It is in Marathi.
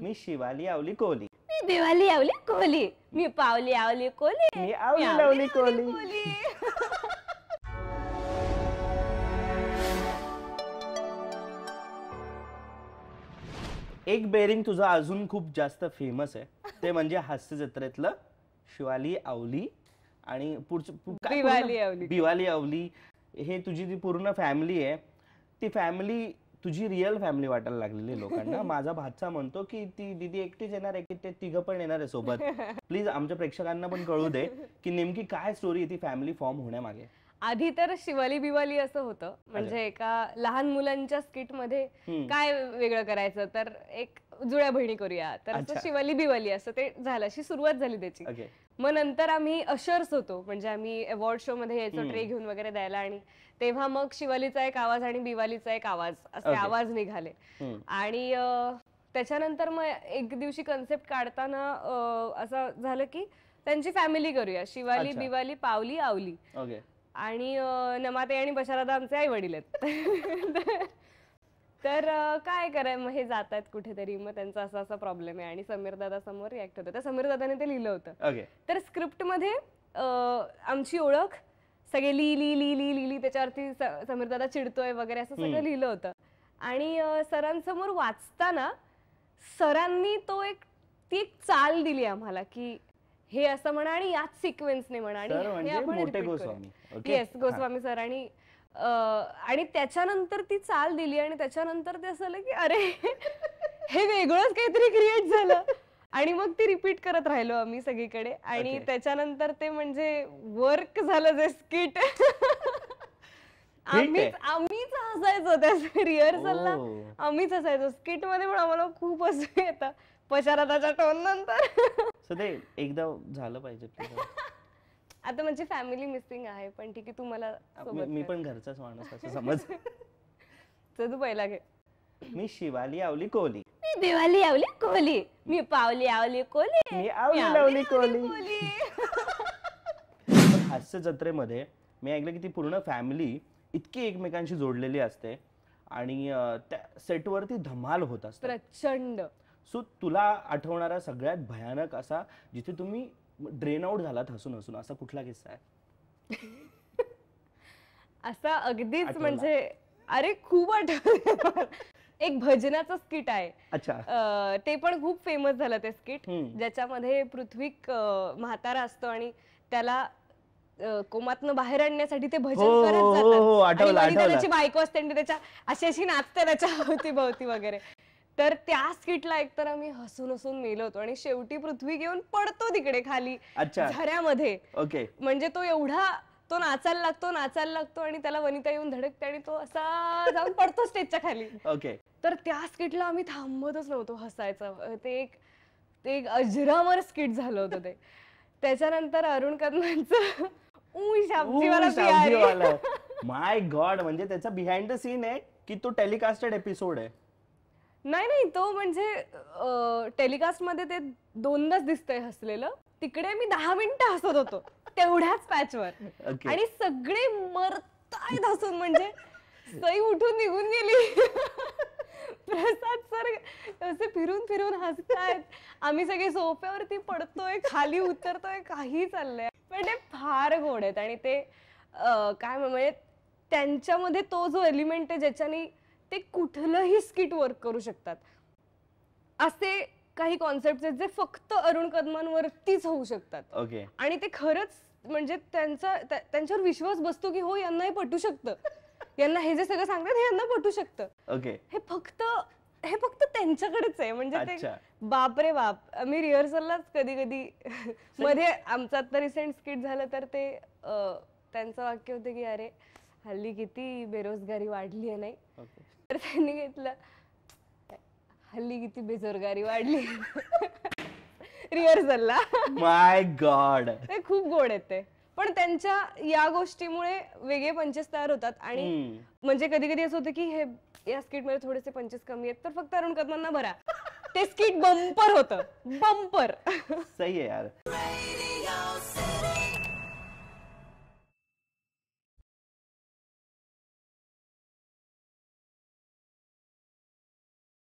मी शिवाली आवली कोहली. मी दिवाली आवली कोहली. मी पावली आवली कोहली. मी आवली लावली कोहली. एक बेरिंग तुझं अजून खूप जास्त फेमस आहे, ते म्हणजे हास्य जत्रेतलं शिवाली आवली आणि बिवाली आवली. हे तुझी जी पूर्ण फॅमिली आहे, ती फॅमिली तुझी रिअल फॅमिली वाटायला लागलेली लोकांना. माझा भाचा म्हणतो की ती दीदी एकटीच येणार आहे की ते तिघं पण येणार आहे सोबत. प्लीज आमच्या प्रेक्षकांना पण कळू दे की नेमकी काय स्टोरी आहे ती फॅमिली फॉर्म होण्यामागे. आधी तर शिवाली बिवाली असं होतं, म्हणजे एका लहान मुलांच्या स्किट मध्ये काय वेगळं करायचं, तर एक जुळ्या बहिणी करूया, तर असं शिवाली बिवाली असं ते झालं, अशी सुरुवात झाली त्याची. मग नंतर आम्ही अशर्स होतो, म्हणजे आम्ही अवॉर्ड शो मध्ये यायचो ट्रे घेऊन वगैरे द्यायला, आणि तेव्हा मग शिवालीचा एक आवाज आणि बिवालीचा एक आवाज असे आवाज निघाले. आणि त्याच्यानंतर मग एक दिवशी कन्सेप्ट काढताना असं झालं की त्यांची फॅमिली करूया, शिवाली बिवाली पावली आवली. आणि नमाते आणि बशारादा आमचे आई वडील आहेत. तर काय कराय, मग हे जात आहेत कुठेतरी, मग त्यांचा असा असा प्रॉब्लेम आहे आणि समीर दादा समोर रिॲक्ट होतं. तर समीर दादाने ते लिहिलं होतं. तर स्क्रिप्ट मध्ये आमची ओळख सगळे लिहिली त्याच्यावरती समीर दादा चिडतोय वगैरे असं सगळं लिहिलं होतं. आणि सरांसमोर वाचताना सरांनी ती एक चाल दिली आम्हाला की हे असं म्हणा आणि याच सिक्वेन्सने म्हणा, आणि येस गोस्वामी सर. आणि त्याच्यानंतर ती चाल दिली आणि त्याच्यानंतर ते असं झालं की अरे हे वेगळंच काहीतरी क्रिएट झालं. आणि मग ती रिपीट करत राहिलो आम्ही सगळीकडे. आणि त्याच्यानंतर ते म्हणजे वर्क झालं जे स्किट. आम्हीच हसायचो त्या रिहर्सलला, आम्हीच हसायचो. स्किट मध्ये पण आम्हाला खूप हसू येतं पशारादाच्या टोन नंतर. एकदा झालं पाहिजे. आता म्हणजे फॅमिली मिसिंग आहे, पण ठीक आहे, तू मला मी पण घरचाच माणूस असं समज. तू पहिला घे. मी शिवाली आवली कोहली. मी दिवाली आवली कोहली. मी पावली आवली कोहली. मी आवली लावली कोहली. हास्य जत्रेमध्ये मी ऐकलं की ती पूर्ण फॅमिली इतकी एकमेकांशी जोडलेली असते आणि त्या सेटवरती धमाल होत असते प्रचंड. सो तुला आठवणारा सगळ्यात भयानक असा जिथे तुम्ही ड्रेन आउट झालात हसून हसून, असा कुठला किस्सा आहे? असा अगदीच म्हणजे अरे खूप आठवतं. एक भजनाचं स्किट आहे. अच्छा. ते पण खूप फेमस झालं ते स्किट, ज्याच्यामध्ये पृथ्वीक म्हातारा असतो आणि त्याला कोमातनं बाहेर आणण्यासाठी ते भजन करत जातात आणि त्याची बायको असते आणि त्याच्या अशी नाचते त्याच्या भोवती वगैरे. तर त्या स्किटला एकतर आम्ही हसून हसून मेलो होतो आणि शेवटी पृथ्वी घेऊन पडतो तिकडे खाली झऱ्यामध्ये. म्हणजे तो नाचायला लागतो आणि त्याला वनिता येऊन धडकते आणि तो असा जाऊन पडतो स्टेजच्या खाली. तर त्या स्किटला आम्ही थांबतच नव्हतो हसायचं. ते एक अजरामर स्किट झालं होतं ते. त्याच्यानंतर अरुण कदमांचं माय गॉड, म्हणजे त्याचा बिहाइंड द सीन आहे की तो टेलिकास्टेड एपिसोड आहे? नाही, तो म्हणजे टेलिकास्ट मध्ये ते 2दाच दिसतंय हसलेलं. तिकडे मी 10 मिनिटं हसत होतो तेवढ्याच पॅचवर. आणि सगळे मरतायत हसून, म्हणजे सई उठून निघून गेली. प्रसाद सर असे फिरून फिरून हसतायत. आम्ही सगळे सोफ्यावरती पडतोय, खाली उतरतोय, काही चाललंय. पण ते फार गोड आहेत आणि ते काय म्हणजे त्यांच्यामध्ये तो जो एलिमेंट आहे ज्याच्याने ते कुठलंही स्किट वर्क करू शकतात. असे काही कॉन्सेप्ट आहेत जे फक्त अरुण कदमांवरतीच होऊ शकतात. आणि ते खरंच म्हणजे त्यांच्यावर विश्वास बसतो की हो यांना हे पटू शकतं, यांना हे जे सगळं सांगतात हे यांना पटू शकतं. हे फक्त त्यांच्याकडेच आहे. म्हणजे ते बापरे बाप. मी रिहर्सललाच कधी कधी मध्ये आमचं आता रिसेंट स्किट झालं तर ते त्यांचं वाक्य होतं की अरे हल्ली किती बेरोजगारी वाढली आहे नाही. तर त्यांनी घेतलं हल्ली किती बेरोजगारी वाढली रिहर्सलला. माय गॉड, ते खूप गोड आहेत ते. पण त्यांच्या या गोष्टीमुळे वेगळे पंचेस तयार होतात. आणि म्हणजे कधी कधी असं होतं की हे या स्किट मध्ये थोडेसे पंचेस कमी आहेत तर फक्त अरुण कदमांना भरा. ते स्किट बंपर होतं, बंपर. सही आहे यार.